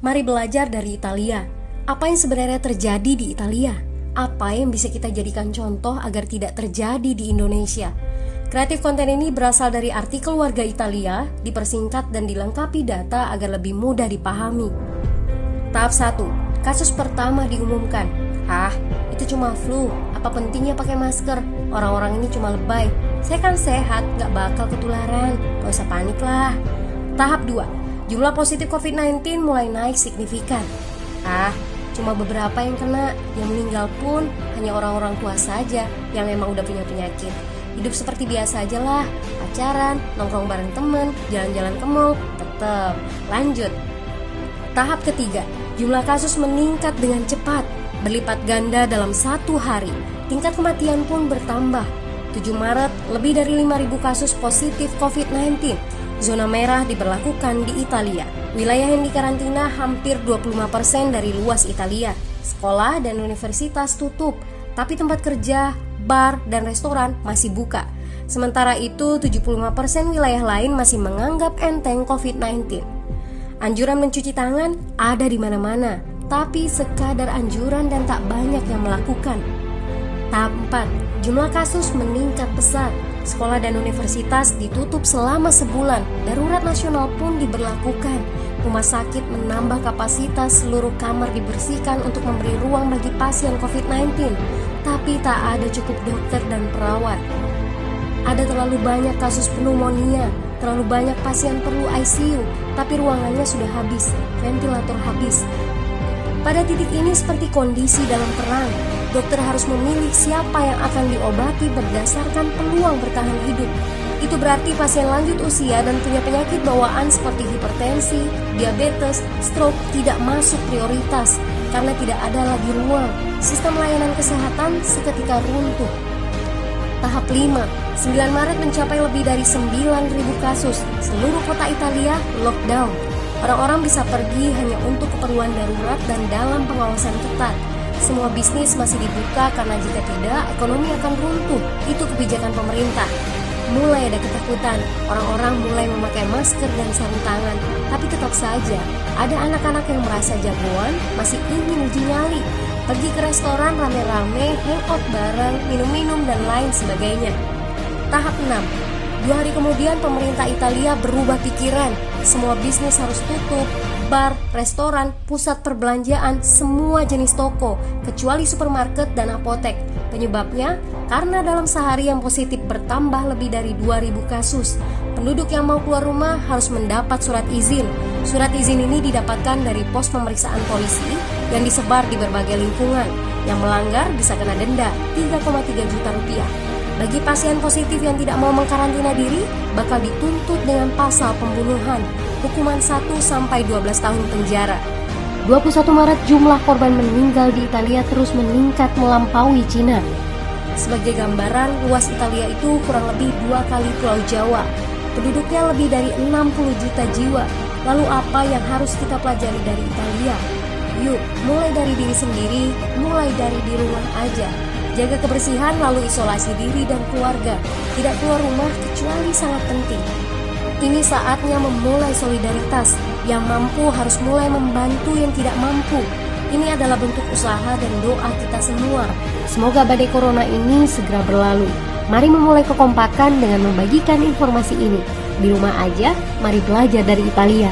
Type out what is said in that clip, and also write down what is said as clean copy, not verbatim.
Mari belajar dari Italia. Apa yang sebenarnya terjadi di Italia? Apa yang bisa kita jadikan contoh agar tidak terjadi di Indonesia? Kreatif konten ini berasal dari artikel warga Italia, dipersingkat dan dilengkapi data agar lebih mudah dipahami. Tahap 1. Kasus pertama diumumkan. Itu cuma flu. Apa pentingnya pakai masker? Orang-orang ini cuma lebay. Saya kan sehat, gak bakal ketularan. Gak usah panik lah. Tahap 2. Jumlah positif COVID-19 mulai naik signifikan. Cuma beberapa yang kena. Yang meninggal pun hanya orang-orang tua saja yang memang udah punya penyakit. Hidup seperti biasa aja lah. Pacaran, nongkrong bareng temen, jalan-jalan ke mall, tetep lanjut. Tahap ketiga. Jumlah kasus meningkat dengan cepat, berlipat ganda dalam 1 hari. Tingkat kematian pun bertambah. 7 Maret, lebih dari 5.000 kasus positif COVID-19. Zona merah diberlakukan di Italia. Wilayah yang dikarantina hampir 25% dari luas Italia. Sekolah dan universitas tutup, tapi tempat kerja, bar, dan restoran masih buka. Sementara itu, 75% wilayah lain masih menganggap enteng COVID-19. Anjuran mencuci tangan ada di mana-mana, tapi sekadar anjuran dan tak banyak yang melakukan. Tahap 4. Jumlah kasus meningkat pesat. Sekolah dan universitas ditutup selama sebulan. Darurat nasional pun diberlakukan. Rumah sakit menambah kapasitas, seluruh kamar dibersihkan untuk memberi ruang bagi pasien COVID-19. Tapi tak ada cukup dokter dan perawat. Ada terlalu banyak kasus pneumonia, terlalu banyak pasien perlu ICU, tapi ruangannya sudah habis, ventilator habis. Pada titik ini seperti kondisi dalam perang. Dokter harus memilih siapa yang akan diobati berdasarkan peluang bertahan hidup. Itu berarti pasien lanjut usia dan punya penyakit bawaan seperti hipertensi, diabetes, stroke tidak masuk prioritas karena tidak ada lagi ruang. Sistem layanan kesehatan seketika runtuh. Tahap 5. 9 Maret mencapai lebih dari 9.000 kasus. Seluruh kota Italia lockdown. Orang-orang bisa pergi hanya untuk keperluan darurat dan dalam pengawasan ketat. Semua bisnis masih dibuka karena jika tidak, ekonomi akan runtuh. Itu kebijakan pemerintah. Mulai ada ketakutan, orang-orang mulai memakai masker dan sarung tangan. Tapi tetap saja, ada anak-anak yang merasa jagoan, masih ingin uji nyali. Pergi ke restoran rame-rame, hangout bareng, minum-minum dan lain sebagainya. Tahap 6. 2 hari kemudian pemerintah Italia berubah pikiran. Semua bisnis harus tutup. Bar, restoran, pusat perbelanjaan, semua jenis toko, kecuali supermarket dan apotek. Penyebabnya, karena dalam sehari yang positif bertambah lebih dari 2.000 kasus. Penduduk yang mau keluar rumah harus mendapat surat izin. Surat izin ini didapatkan dari pos pemeriksaan polisi yang disebar di berbagai lingkungan. Yang melanggar bisa kena denda 3,3 juta rupiah. Bagi pasien positif yang tidak mau mengkarantina diri, bakal dituntut dengan pasal pembunuhan, hukuman 1-12 tahun penjara. 21 Maret jumlah korban meninggal di Italia terus meningkat melampaui Cina. Sebagai gambaran, luas Italia itu kurang lebih 2 kali Pulau Jawa. Penduduknya lebih dari 60 juta jiwa. Lalu apa yang harus kita pelajari dari Italia? Yuk, mulai dari diri sendiri, mulai dari di rumah aja. Jaga kebersihan lalu isolasi diri dan keluarga. Tidak keluar rumah kecuali sangat penting. Ini saatnya memulai solidaritas. Yang mampu harus mulai membantu yang tidak mampu. Ini adalah bentuk usaha dan doa kita semua. Semoga badai corona ini segera berlalu. Mari memulai kekompakan dengan membagikan informasi ini. Di rumah aja, mari belajar dari Italia.